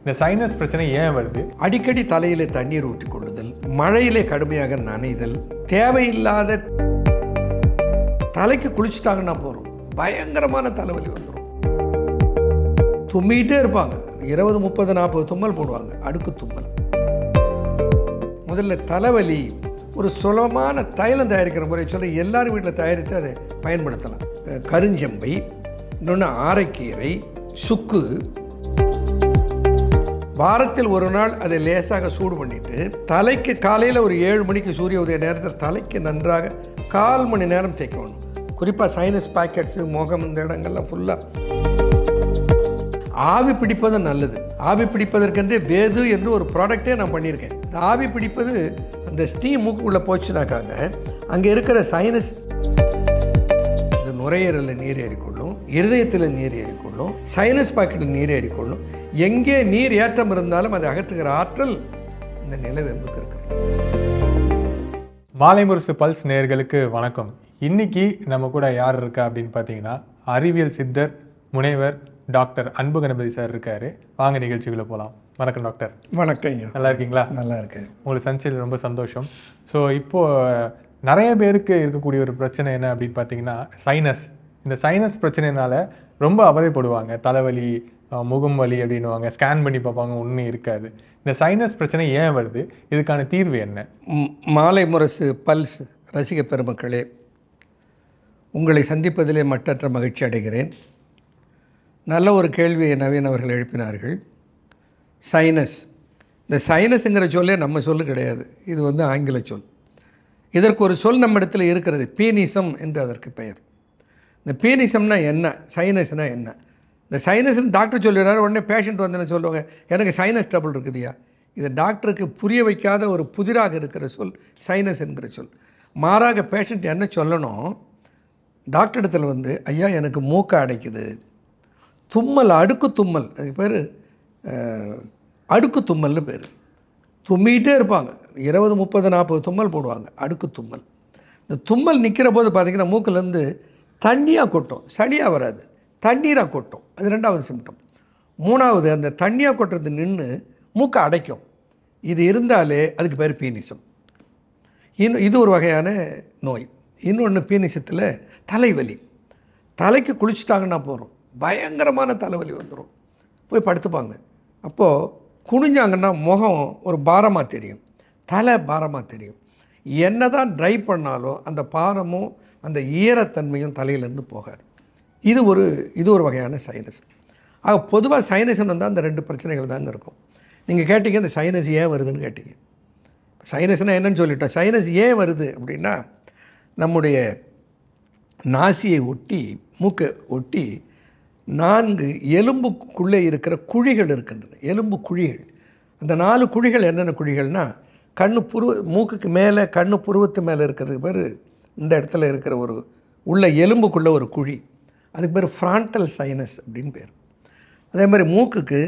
இந்த சைனஸ் பிரச்சனை ஏன் வருது? அடிக்கடி தலையிலே தண்ணீர் ஊற்றிக் கொள்ளுதல், மழையிலே கடுமையாக நனைதல், தேவையில்லாத தலைக்கு குளிச்சுட்டாங்கன்னா போகிறோம், பயங்கரமான தலைவலி வந்துடும். தும்மிகிட்டே இருப்பாங்க, 20, 30, 40 தும்மல் போடுவாங்க, அடுக்கு தும்மல். முதல்ல தலைவலி ஒரு சுலபமான தைலம் தயாரிக்கிற முறை சொல்லி எல்லாரும் வீட்டில் தயாரித்து அதை பயன்படுத்தலாம். கருஞ்செம்பை, இன்னொன்று ஆரைக்கீரை, சுக்கு. வாரத்தில் ஒரு நாள் அதை லேசாக சூடு பண்ணிவிட்டு தலைக்கு காலையில் ஒரு 7 மணிக்கு சூரிய உதய நேரத்தில் தலைக்கு நன்றாக 1/4 மணி நேரம் தேய்க்கணும். குறிப்பாக சைனஸ் பாக்கெட்ஸு, முகம், இந்த இடங்கள்லாம் ஃபுல்லாக ஆவி பிடிப்பது நல்லது. ஆவி பிடிப்பதற்கென்றே வேது என்று ஒரு ப்ராடக்டே நான் பண்ணியிருக்கேன். இந்த ஆவி பிடிப்பது அந்த ஸ்டீம் மூக்குள்ளே போச்சுனாக்காங்க அங்கே இருக்கிற சைனஸ் நுரையீரலில் நீர் ஏறிக்கொள்ளும், இருதயத்தில் நீர் ஏறிக்கொள்ளும், சைனஸ் பாக்கெட்டில் நீர் ஏறிக்கொள்ளும். எங்கே நீர் ஏற்றம் இருந்தாலும் அதை அகற்றுகிற ஆற்றல் இந்த நிலவேம்புக்கு இருக்கிறது. மாலை முரசு பல்ஸ் நேயர்களுக்கு வணக்கம். இன்னைக்கு நம்ம கூட யார் இருக்கா அப்படின்னு பார்த்தீங்கன்னா, அறிவியல் சித்தர் முனைவர் டாக்டர் அன்பு கணபதி சார் இருக்காரு. வாங்க நிகழ்ச்சிக்குள்ள போகலாம். வணக்கம் டாக்டர். வணக்கம். நல்லா இருக்கீங்களா? நல்லா இருக்கேன். உங்களுக்கு சந்திச்சது ரொம்ப சந்தோஷம். ஸோ இப்போது நிறைய பேருக்கு இருக்கக்கூடிய ஒரு பிரச்சனை என்ன அப்படின்னு பார்த்தீங்கன்னா சைனஸ். இந்த சைனஸ் பிரச்சனைனால ரொம்ப அவதிப்படுவாங்க. தலைவலி, முகம் வலி அப்படின்வாங்க. ஸ்கேன் பண்ணி பார்ப்பாங்க, ஒன்றும் இருக்காது. இந்த சைனஸ் பிரச்சனை ஏன் வருது? இதுக்கான தீர்வு என்ன? மாலை முரசு பல்ஸ் ரசிக பெருமக்களே, உங்களை சந்திப்பதிலே மற்றற்ற மகிழ்ச்சி அடைகிறேன். நல்ல ஒரு கேள்வியை நவீன் அவர்கள் எழுப்பினார்கள். சைனஸ். இந்த சைனஸுங்கிற சொல்லே நம்ம சொல்லு கிடையாது, இது வந்து ஆங்கில சொல். இதற்கு ஒரு சொல் நம்ம இடத்துல இருக்கிறது, பீனிசம் என்று அதற்கு பெயர். இந்த பீனிசம்னா என்ன, சைனஸ்னா என்ன? இந்த சைனஸ்ன்னு டாக்டர் சொல்லிடுறாரு, உடனே பேஷண்ட் வந்து சொல்லுவாங்க, எனக்கு சைனஸ் ட்ரபிள் இருக்குதுயா. இது டாக்டருக்கு புரிய வைக்காத ஒரு புதிராக இருக்கிற சொல் சைனஸ் என்கிற சொல். மாறாக பேஷண்ட் என்ன சொல்லணும், டாக்டர் இடத்துல வந்து ஐயா எனக்கு மூக்கை அடைக்குது, தும்மல், அடுக்கு தும்மல், அதுக்கு பேர் அடுக்கு தும்மல்னு பேர். தும்மிகிட்டே இருப்பாங்க, 20, 30, 40 தும்மல் போடுவாங்க, அடுக்கு தும்மல். இந்த தும்மல் நிற்கிற போது பார்த்திங்கன்னா மூக்கிலேருந்து தண்ணியாக கொட்டும், சளியாக வராது, தண்ணீராக கொட்டும். அது 2வது சிம்டம். 3வது, அந்த தண்ணியாக கொட்டுறது நின்று மூக்கை அடைக்கும். இது இருந்தாலே அதுக்கு பேர் பீனிசம். இது ஒரு வகையான நோய். இன்னொன்று பீனிசத்தில் தலைவலி. தலைக்கு குளிச்சுட்டாங்கன்னா போகிறோம், பயங்கரமான தலைவலி வந்துடும், போய் படுத்துப்பாங்க. அப்போது குனிஞ்சாங்கன்னா முகம் ஒரு பாரமாக தெரியும், தலை பாரமாக தெரியும். என்ன தான் ட்ரை பண்ணாலும் அந்த பாரமும் அந்த ஈரத்தன்மையும் தலையிலேருந்து போகாது. இது ஒரு வகையான சைனஸ். ஆக பொதுவாக சைனஸ்ன்னு வந்தால் அந்த 2 பிரச்சனைகள் தாங்க இருக்கும். நீங்கள் கேட்டீங்க இந்த சைனஸ் ஏன் வருதுன்னு கேட்டீங்க. சைனஸ்னால் என்னன்னு சொல்லிட்டோம். சைனஸ் ஏன் வருது அப்படின்னா, நம்முடைய நாசியை ஒட்டி, மூக்கை ஒட்டி 4 எலும்புக்குள்ளே இருக்கிற குழிகள் இருக்கின்றன, எலும்பு குழிகள். அந்த 4 குழிகள் என்னென்ன குழிகள்னால், மூக்குக்கு மேலே கண்ணு புருவத்து மேலே இருக்கிறதுக்கு பேர், இந்த இடத்துல இருக்கிற ஒரு உள்ள எலும்புக்குள்ளே ஒரு குழி, அதுக்கு பேர் ஃப்ரான்டல் சைனஸ் அப்படின்னு பேர். அதே மாதிரி மூக்குக்கு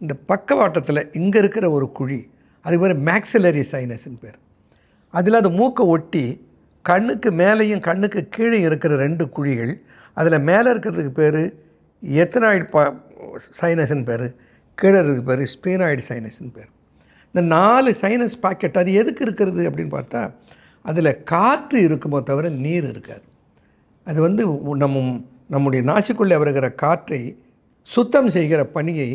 இந்த பக்கவாட்டத்தில் இங்கே இருக்கிற ஒரு குழி, அதுக்கு பேர் மேக்ஸிலரி சைனஸ்ன்னு பேர். அதில் அது மூக்கை ஒட்டி கண்ணுக்கு மேலேயும் கண்ணுக்கு கீழே இருக்கிற 2 குழிகள், அதில் மேலே இருக்கிறதுக்கு பேர் எத்தனாய்டு சைனஸ்ன்னு பேர், கீழே இருக்கிறதுக்கு பேர் ஸ்பீனாய்டு சைனஸ்ன்னு பேர். இந்த 4 சைனஸ் பாக்கெட் அது எதுக்கு இருக்கிறது அப்படின்னு பார்த்தா, அதில் காற்று இருக்குமோ தவிர நீர் இருக்காது. அது வந்து நம்முடைய நாசிக்குள்ளே வருகிற காற்றை சுத்தம் செய்கிற பணியை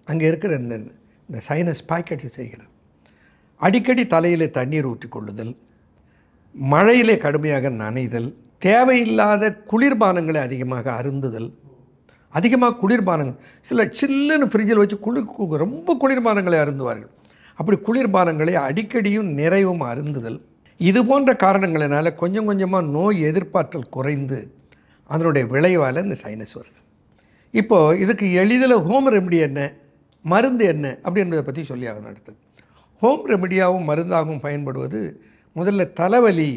அங்கே இருக்கிற இந்த சைனஸ் பாக்கெட்ஸ் செய்கிறது. அடிக்கடி தலையிலே தண்ணீர் ஊற்றிக் கொள்ளுதல், மழையிலே கடுமையாக நனைதல், தேவையில்லாத குளிர்பானங்களை அதிகமாக அருந்துதல். அதிகமாக குளிர்பானங்கள், சில சில்லுன்னு ஃப்ரிட்ஜில் வச்சு ரொம்ப குளிர்பானங்களை அருந்துவார்கள். அப்படி குளிர்பானங்களை அடிக்கடியும் நிறைவும் அருந்துதல், இது போன்ற காரணங்களினால கொஞ்சம் கொஞ்சமாக நோய் எதிர்ப்பாற்றல் குறைந்து அதனுடைய விளைவால் இந்த சைனஸ் வருது. இப்போது இதுக்கு எளிதில் ஹோம் ரெமெடி என்ன, மருந்து என்ன அப்படின்றத பற்றி சொல்லி ஆகணும். அடுத்தது ஹோம் ரெமெடியாகவும் மருந்தாகவும் பயன்படுவது, முதல்ல தலைவலி,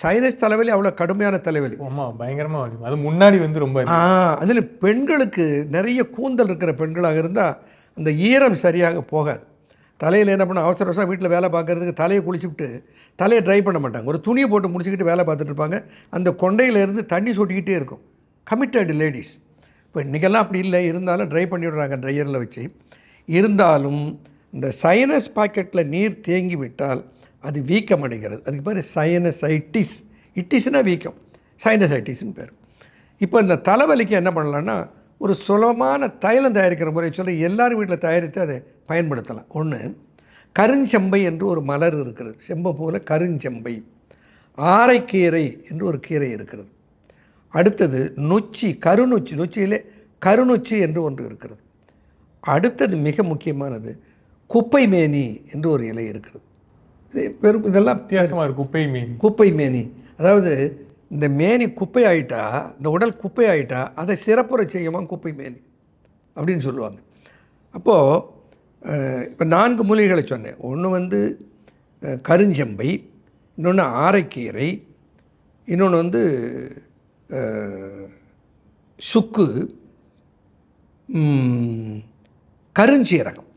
சைனஸ் தலைவலி அவ்வளோ கடுமையான தலைவலி, பயங்கரமாக வலி. அது முன்னாடி வந்து ரொம்ப அதில் பெண்களுக்கு நிறைய கூந்தல் இருக்கிற பெண்களாக இருந்தால் அந்த ஈரம் சரியாக போகாது. தலையில் என்ன பண்ண, அவசர அவசரம் வீட்டில் வேலை பார்க்குறதுக்கு தலையை குளிச்சுவிட்டு தலையை ட்ரை பண்ண மாட்டாங்க, ஒரு துணியை போட்டு முடிச்சுக்கிட்டு வேலை பார்த்துட்டு இருப்பாங்க. அந்த கொண்டையிலேருந்து தண்ணி சொட்டிக்கிட்டே இருக்கும். Committed ladies. இப்போ இன்றைக்கெல்லாம் அப்படி இல்லை, இருந்தாலும் ட்ரை பண்ணி விடுறாங்க ட்ரையரில் வச்சு. இருந்தாலும் இந்த சைனஸ் பாக்கெட்டில் நீர் தேங்கி விட்டால் அது வீக்கம் அடைகிறது. அதுக்கு பேர் சைனசைட்டிஸ். இட்டிஸ்னா வீக்கம், சைனசைட்டிஸ்னு பேர். இப்போ இந்த தலைவலிக்கு என்ன பண்ணலான்னா, ஒரு சுலபமான தைலம் தயாரிக்கிற முறை சொல்லி எல்லாரும் வீட்டில் தயாரித்து அதை பயன்படுத்தலாம். ஒன்று, கருஞ்செம்பை என்று ஒரு மலர் இருக்கிறது, செம்பை போல கருஞ்செம்பை. ஆரைக்கீரை என்று ஒரு கீரை இருக்கிறது. அடுத்தது நொச்சி, கருநொச்சி, நொச்சியிலே கருநொச்சி என்று ஒன்று இருக்கிறது. அடுத்தது மிக முக்கியமானது குப்பை மேனி என்று ஒரு இலை இருக்கிறது. இதெல்லாம் வித்தியாசமாக இருக்குது. குப்பை மேனி. குப்பை மேனி அதாவது இந்த மேனி குப்பை ஆகிட்டா, இந்த உடல் குப்பை ஆகிட்டா அதை சிறப்புற செய்யுமா குப்பை மேனி அப்படின்னு சொல்லுவாங்க. அப்போது இப்போ 4 மூலிகைகளை சொன்னேன். ஒன்று கருஞ்செம்பை, இன்னொன்று ஆரைக்கீரை, இன்னொன்று சுக்கு, கருஞ்சீரகம்.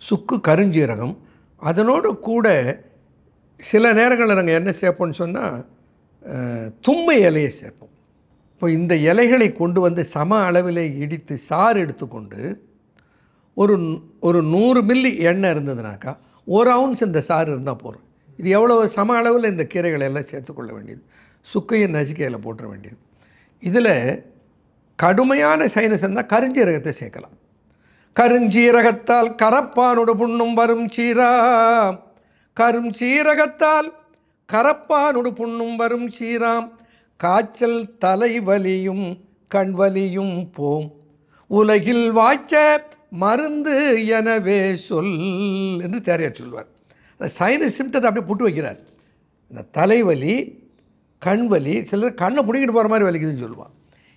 சுக்கு, கருஞ்சீரகம். அதனோடு கூட சில நேரங்களில் நாங்கள் என்ன சேர்ப்போம்னு சொன்னால் தும்பை இலையை சேர்ப்போம். இப்போ இந்த இலைகளை கொண்டு வந்து சம அளவில் இடித்து சாறு எடுத்துக்கொண்டு ஒரு 100 மில்லி எண்ணெய் இருந்ததுனாக்கா 1 அவுன்ஸ் இந்த சாறு இருந்தால் போதும். இது எவ்வளோ சம அளவில் இந்த கீரைகளை எல்லாம் சேர்த்துக்கொள்ள வேண்டியது. சுக்கையும் நசுக்கையில் போட்டுற வேண்டியது. இதில் கடுமையான சைனஸ் இருந்தால் கருஞ்சீரகத்தை சேர்க்கலாம். கருஞ்சீரகத்தால் கரப்பானோடு புண்ணும் வரும் சீராம், கருஞ்சீரகத்தால் கரப்பானோடு புண்ணும் வரும் சீராம், காய்ச்சல் தலைவலியும் கண்வலியும் போம், உலகில் வாய்ச்ச மருந்து எனவே சொல் என்று தேரையார் சொல்வார். அந்த சைனஸ் சிம்டத்தை அப்படியே புட்டு வைக்கிறார். இந்த தலைவலி, கண்வலி, சிலர் கண்ணை பிடிக்கிட்டு போகிற மாதிரி வலிக்குதுன்னு சொல்லுவான்.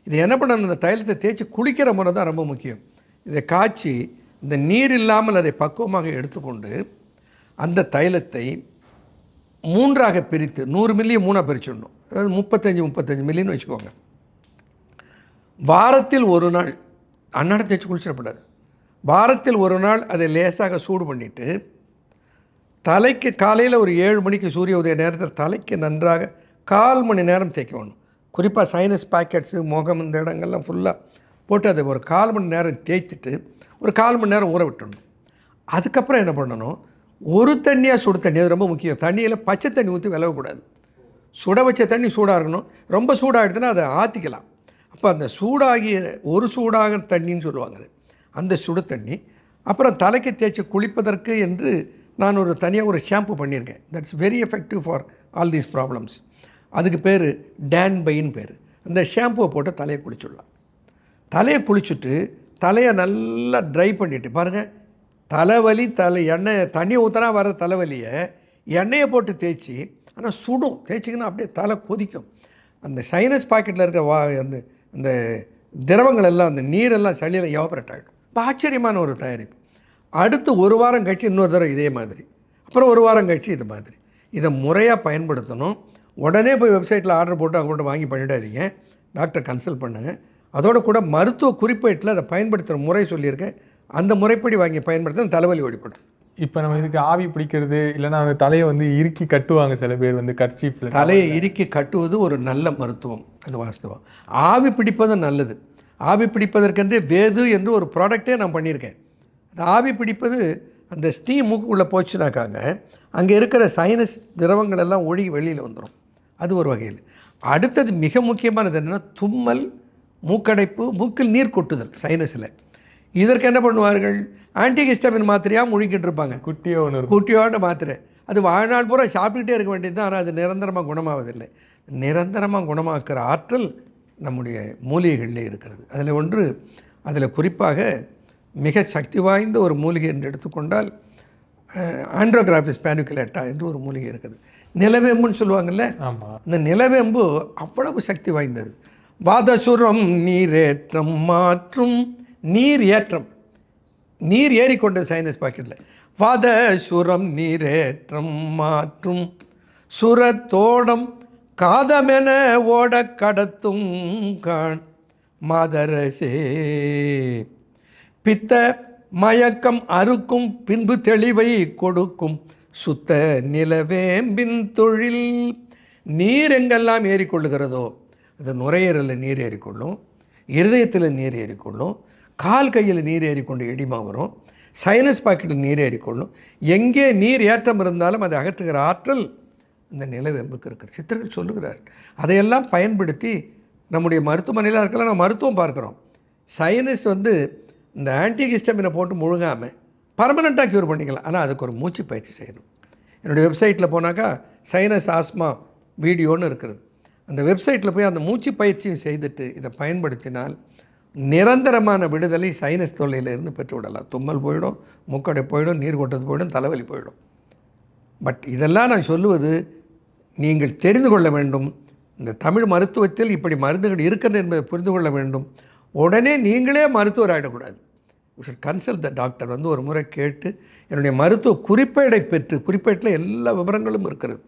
இது என்ன பண்ணணும், இந்த தைலத்தை தேய்ச்சி குளிக்கிற முறை தான் ரொம்ப முக்கியம். இதை காய்ச்சி இந்த நீர் இல்லாமல் அதை பக்குவமாக எடுத்துக்கொண்டு அந்த தைலத்தை 3ஆக பிரித்து 100 மில்லியை 3ஆக பிரிச்சுடணும். அதாவது 35 மில்லின்னு வச்சுக்கோங்க. வாரத்தில் ஒரு நாள், அன்னாடம் தேய்ச்சி குளிச்சிடப்படாது, வாரத்தில் ஒரு நாள் அதை லேசாக சூடு பண்ணிவிட்டு தலைக்கு காலையில் ஒரு 7 மணிக்கு சூரிய உதய நேரத்தில் தலைக்கு நன்றாக 1/4 மணி நேரம் தேய்க்க வேணும். குறிப்பாக சைனஸ் பாக்கெட்ஸு, முகம், இந்த இடங்கள்லாம் ஃபுல்லாக போட்டு அதை ஒரு 1/4 மணி நேரம் தேய்ச்சிட்டு ஒரு 1/4 மணி நேரம் ஊற விட்டுடணும். அதுக்கப்புறம் என்ன பண்ணணும், ஒரு தண்ணியாக சுடு தண்ணி, அது ரொம்ப முக்கியம். தண்ணியில் பச்சை தண்ணி ஊற்றி விலகக்கூடாது. சுட வச்ச தண்ணி சூடாக இருக்கணும். ரொம்ப சூடாகிடுதுன்னா அதை ஆற்றிக்கலாம். அப்போ அந்த சூடாகிய ஒரு சூடாக தண்ணின்னு சொல்லுவாங்க அது, அந்த சுடு தண்ணி. அப்புறம் தலைக்கு தேய்ச்சி குளிப்பதற்கு என்று நான் ஒரு தனியாக ஒரு ஷாம்பு பண்ணியிருக்கேன். That's very effective for all these problems. அதுக்கு பேர் டேன்பைன்னு பேர். அந்த ஷாம்புவை போட்டு தலையை குளிச்சுடலாம். தலையை குளிச்சுட்டு தலையை நல்லா ட்ரை பண்ணிவிட்டு பாருங்கள், தலைவலி எண்ணெய் தண்ணி ஊற்றினா வர தலைவலியை எண்ணெயை போட்டு தேய்ச்சி, ஆனால் சுடும், தேய்ச்சிங்கன்னா அப்படியே தலை கொதிக்கும். அந்த சைனஸ் பாக்கெட்டில் இருக்க அந்த அந்த திரவங்கள் எல்லாம், அந்த நீரெல்லாம் சளியில் எவாபரேட் ஆகிடும். இப்போ ஆச்சரியமான ஒரு தயாரிப்பு. அடுத்து 1 வாரம் கழிச்சு இன்னொரு தடவை இதே மாதிரி, அப்புறம் 1 வாரம் கழிச்சு இது மாதிரி. இதை முறையாக பயன்படுத்தணும். உடனே போய் வெப்சைட்டில் ஆர்டர் போட்டு அவங்க மட்டும் வாங்கி பண்ணிடாதீங்க. டாக்டர் கன்சல்ட் பண்ணுங்கள். அதோடு கூட மருத்துவ குறிப்பேட்டில் அதை பயன்படுத்துகிற முறை சொல்லியிருக்கேன். அந்த முறைப்படி வாங்கி பயன்படுத்தினா தலைவலி ஓடிப்படும். இப்போ நம்ம இதுக்கு ஆவி பிடிக்கிறது, இல்லைன்னா அந்த தலையை இறுக்கி கட்டுவாங்க சில பேர், கர்ச்சீஃபில் தலையை இறுக்கி கட்டுவது ஒரு நல்ல மருத்துவம், அது வாஸ்தவம். ஆவி பிடிப்பதும் நல்லது. ஆவி பிடிப்பதற்கென்றே வேது என்று ஒரு ப்ராடக்டே நான் பண்ணியிருக்கேன். அந்த ஆவி பிடிப்பது, அந்த ஸ்டீம் மூக்குள்ளே போச்சுனாக்காங்க அங்கே இருக்கிற சைனஸ் திரவங்கள் எல்லாம் ஒழுகி வெளியில் வந்துடும். அது ஒரு வகையில். அடுத்தது மிக முக்கியமானது என்னென்னா தும்மல், மூக்கடைப்பு, மூக்கில் நீர் கொட்டுதல் சைனஸில். இதற்கு என்ன பண்ணுவார்கள், ஆன்டிஹிஸ்டமின் மாத்திரையாக முழுங்கிட்டு இருப்பாங்க. குட்டியோட மாத்திரை. அது வாழ்நாள் பூரா சாப்பிட்டுக்கிட்டே இருக்க வேண்டியது தான். ஆனால் அது நிரந்தரமாக குணமாவதில்லை. நிரந்தரமாக குணமாக்குற ஆற்றல் நம்முடைய மூலிகைகளிலே இருக்கிறது. அதில் குறிப்பாக மிக சக்தி வாய்ந்த ஒரு மூலிகை என்று எடுத்துக்கொண்டால் ஆண்ட்ரோகிராஃபிஸ் பேனுக்குலேட்டா என்று ஒரு மூலிகை இருக்குது. நிலவேம்புன்னு சொல்லுவாங்கள்ல, இந்த நிலவேம்பு அவ்வளவு சக்தி வாய்ந்தது. வாதசுரம் நீரேற்றம் மாற்றும், நீர் ஏற்றம், நீர் ஏறிக்கொண்டது சைனஸ் பாக்கெட்டில். வாதசுரம் நீரேற்றம் மாற்றும், சுரத்தோடம் காதமென ஓட கடத்தும் காண் மாதரசே, பித்த மயக்கம் அறுக்கும் பின்பு தெளிவை கொடுக்கும் சுத்த நிலவேம்பின் தொழில். நீர் எங்கெல்லாம் ஏறிக்கொள்ளுகிறதோ அது நுரையீரலில் நீர் ஏறிக்கொள்ளும், இருதயத்தில் நீர் ஏறிக்கொள்ளும், கால் கையில் நீர் ஏறிக்கொண்டு எடிமா வரும், சைனஸ் பாக்கெட்டில் நீர் ஏறிக்கொள்ளும். எங்கே நீர் ஏற்றம் இருந்தாலும் அதை அகற்றுகிற ஆற்றல் இந்த நிலவேம்புக்கு இருக்கிற சித்தர்கள் சொல்லுகிறார். அதையெல்லாம் பயன்படுத்தி நம்முடைய மருத்துவமனையில் இருக்கலாம், நம்ம மருத்துவம் பார்க்குறோம். சைனஸ் இந்த ஆன்டிஹிஸ்டமினை போட்டு முழுங்காமல் பர்மனெண்ட்டாக க்யூர் பண்ணிக்கலாம். ஆனால் அதுக்கு ஒரு மூச்சு பயிற்சி செய்யணும். என்னுடைய வெப்சைட்டில் போனாக்கா சைனஸ் ஆஸ்மா வீடியோன்னு இருக்கிறது. அந்த வெப்சைட்டில் போய் அந்த மூச்சு பயிற்சியும் செய்துட்டு இதை பயன்படுத்தினால் நிரந்தரமான விடுதலை சைனஸ் தொல்லையிலிருந்து பெற்றுவிடலாம். தும்மல் போயிடும், மூக்கடை போயிடும், நீர் கொட்டது போயிடும், தலைவலி போயிடும். பட் இதெல்லாம் நான் சொல்லுவது நீங்கள் தெரிந்து கொள்ள வேண்டும். இந்த தமிழ் மருத்துவத்தில் இப்படி மருந்துகள் இருக்கிறது என்பதை புரிந்து கொள்ள வேண்டும். உடனே நீங்களே மருத்துவர் ஆகிடக்கூடாது. You should consult the doctor. ஒரு முறை கேட்டு என்னுடைய மருத்துவ குறிப்பேடை பெற்று, குறிப்பேட்டில் எல்லா விவரங்களும் இருக்கிறது,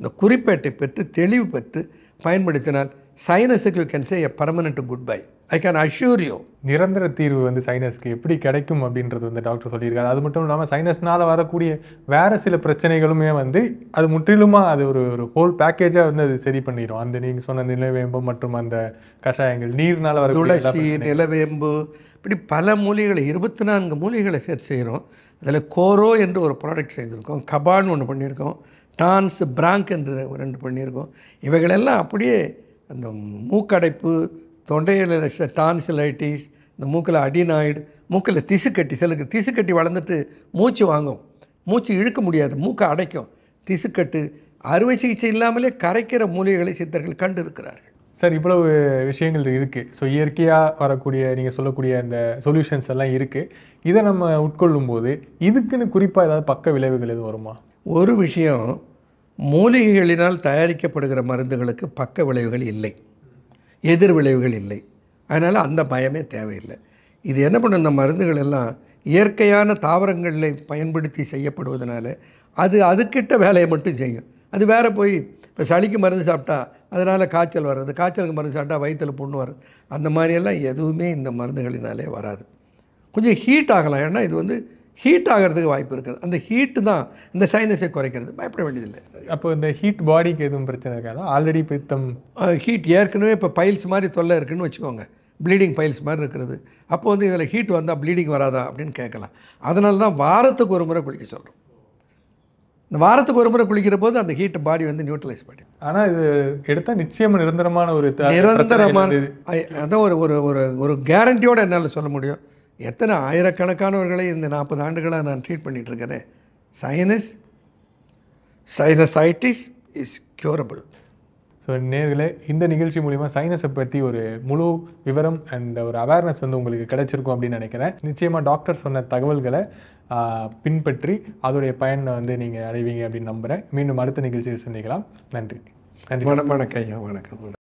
இந்த குறிப்பேட்டை பெற்று தெளிவு பெற்று பயன்படுத்தினால் சைனஸுக்கு you can say a permanent goodbye. I can assure you. நிரந்தர தீர்வு சைனஸ்க்கு எப்படி கிடைக்கும் அப்படின்றது டாக்டர் சொல்லியிருக்காரு. அது மட்டும் இல்லாமல் சைனஸ்னால் வரக்கூடிய வேறு சில பிரச்சனைகளுமே அது முற்றிலுமாக அது ஒரு ஹோல் பேக்கேஜாக அது சரி பண்ணிடும். அந்த நீங்கள் சொன்ன நிலவேம்பு மற்றும் அந்த கஷாயங்கள், நீர்னால் வர துளசி, நிலவேம்பு, இப்படி பல மூலிகளை 24 மூலிகளை சேர்த்து செய்கிறோம். அதில் கோரோ என்று ஒரு ப்ராடக்ட் செய்திருக்கோம், கபான்னு ஒன்று பண்ணியிருக்கோம், டான்ஸ் பிராங்க் என்று 2 பண்ணியிருக்கோம். இவைகளெல்லாம் அப்படியே அந்த மூக்கடைப்பு, தொண்டையில் டான்சிலைட்டிஸ், இந்த மூக்கில் அடினாய்டு, மூக்கில் திசுக்கட்டி, சிலருக்கு திசுக்கட்டி வளர்ந்துட்டு மூச்சு வாங்கும், மூச்சு இழுக்க முடியாது, மூக்கை அடைக்கும், திசுக்கட்டு அறுவை சிகிச்சை இல்லாமலே கரைக்கிற மூலிகைகளை சித்தர்கள் கண்டு இருக்கிறார்கள். சார், இவ்வளவு விஷயங்கள் இருக்குது. ஸோ இயற்கையாக வரக்கூடிய நீங்கள் சொல்லக்கூடிய அந்த சொல்யூஷன்ஸ் எல்லாம் இருக்குது. இதை நம்ம உட்கொள்ளும் போது இதுக்குன்னு குறிப்பாக ஏதாவது பக்க விளைவுகள் எதுவும் வருமா? ஒரு விஷயம், மூலிகைகளினால் தயாரிக்கப்படுகிற மருந்துகளுக்கு பக்க விளைவுகள் இல்லை, எதிர் விளைவுகள் இல்லை. அதனால் அந்த பயமே தேவையில்லை. இது என்ன பண்ணும், இந்த மருந்துகள் எல்லாம் இயற்கையான தாவரங்களை பயன்படுத்தி செய்யப்படுவதனால அதுக்கிட்ட வேலையை மட்டும் செய்யும். அது வேறு போய் இப்போ சளிக்கு மருந்து சாப்பிட்டா அதனால் காய்ச்சல் வர்றது, காய்ச்சலுக்கு மருந்து சாப்பிட்டா வயிற்றில் புண்ணு வர்றது, அந்த மாதிரியெல்லாம் எதுவுமே இந்த மருந்துகளினாலே வராது. கொஞ்சம் ஹீட் ஆகலாம், ஏன்னா இது ஹீட் ஆகிறதுக்கு வாய்ப்பு இருக்குது. அந்த ஹீட்டு தான் இந்த சைனஸை குறைக்கிறது. பயப்பட வேண்டியதில்லை. அப்போ இந்த ஹீட் பாடிக்கு எதுவும் பிரச்சனை இருக்காதா? ஆல்ரெடி பித்தம் ஹீட் ஏற்கனவே இப்போ பைல்ஸ் மாதிரி தொல்லை இருக்குதுன்னு வச்சுக்கோங்க, ப்ளீடிங் பைல்ஸ் மாதிரி இருக்கிறது. அப்போ இதில் ஹீட் வந்தால் ப்ளீடிங் வராதா அப்படின்னு கேட்கலாம். அதனால தான் வாரத்துக்கு ஒரு முறை குளிக்க சொல்கிறோம். இந்த வாரத்துக்கு ஒரு முறை குளிக்கிற போது அந்த ஹீட் பாடி நியூட்ரலைஸ் பண்ணி. ஆனால் இது எடுத்தால் நிச்சயமாக நிரந்தரமான அதான் ஒரு கேரண்டியோடு என்னால் சொல்ல முடியும். எத்தனை ஆயிரக்கணக்கானவர்களை இந்த 40 ஆண்டுகளாக நான் ட்ரீட் பண்ணிகிட்டு இருக்கிறேன். Sinusitis is curable. ஸோ நேர்களே, இந்த நிகழ்ச்சி மூலிமா சைனஸை பற்றி ஒரு முழு விவரம் அண்ட் ஒரு அவேர்னஸ் உங்களுக்கு கிடைச்சிருக்கும் அப்படின்னு நினைக்கிறேன். நிச்சயமாக டாக்டர் சொன்ன தகவல்களை பின்பற்றி அதோடைய பயனை நீங்கள் அடைவீங்க அப்படின்னு நம்புகிறேன். மீண்டும் அடுத்த நிகழ்ச்சியில் சந்திக்கலாம். நன்றி. வணக்கம் ஐயா. வணக்கம்.